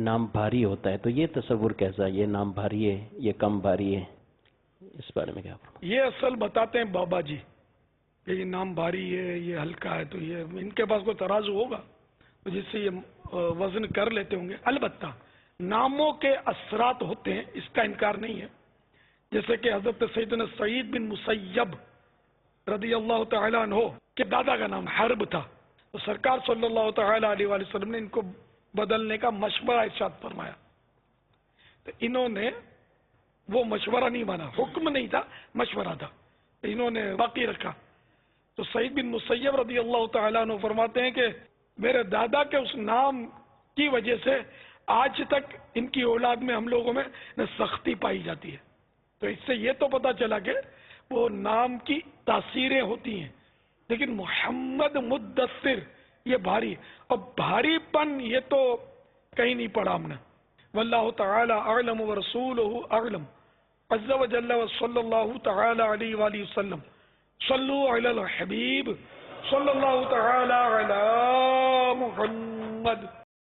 نام بھاری ہوتا ہے، تو یہ تصور کیسا، یہ نام بھاری ہے، یہ کم بھاری ہے، اس بارے میں کیا فرمائیں؟ یہ اصل بتاتے ہیں بابا جی کہ یہ نام بھاری ہے، یہ ہلکا ہے، تو یہ ان کے پاس کوئی ترازو ہوگا تو جس سے یہ وزن کر لیتے ہوں گے۔ البتہ ناموں کے اثرات ہوتے ہیں، اس کا انکار نہیں ہے، جیسے کہ حضرت سیدنا سعید بن مسیب رضی اللہ تعالی عنہ کے دادا کا نام حرب تھا، تو سرکار صلی اللہ تعالی علیہ وآلہ وسلم نے ان کو بدلنے کا مشورہ ارشاد فرمایا، تو انہوں نے وہ مشورہ نہیں مانا، حکم نہیں تھا، مشورہ تھا، انہوں نے باقی رکھا۔ تو سعید بن مسیب رضی اللہ تعالیٰ عنہ فرماتے ہیں کہ میرے دادا کے اس نام کی وجہ سے آج تک ان کی اولاد میں، ہم لوگوں میں سختی پائی جاتی ہے۔ تو اس سے یہ تو پتا چلا کہ وہ نام کی تاثیریں ہوتی ہیں، لیکن محمد مدثر یہ بھاری، اور بھاری پن یہ تو کہیں نہیں پڑھا ہم نے۔ واللہ تعالی اعلم ورسولہ اعلم عز و جل وصلی اللہ تعالی علیہ وآلہ وسلم صلو علی الحبیب صلی اللہ تعالی علی محمد۔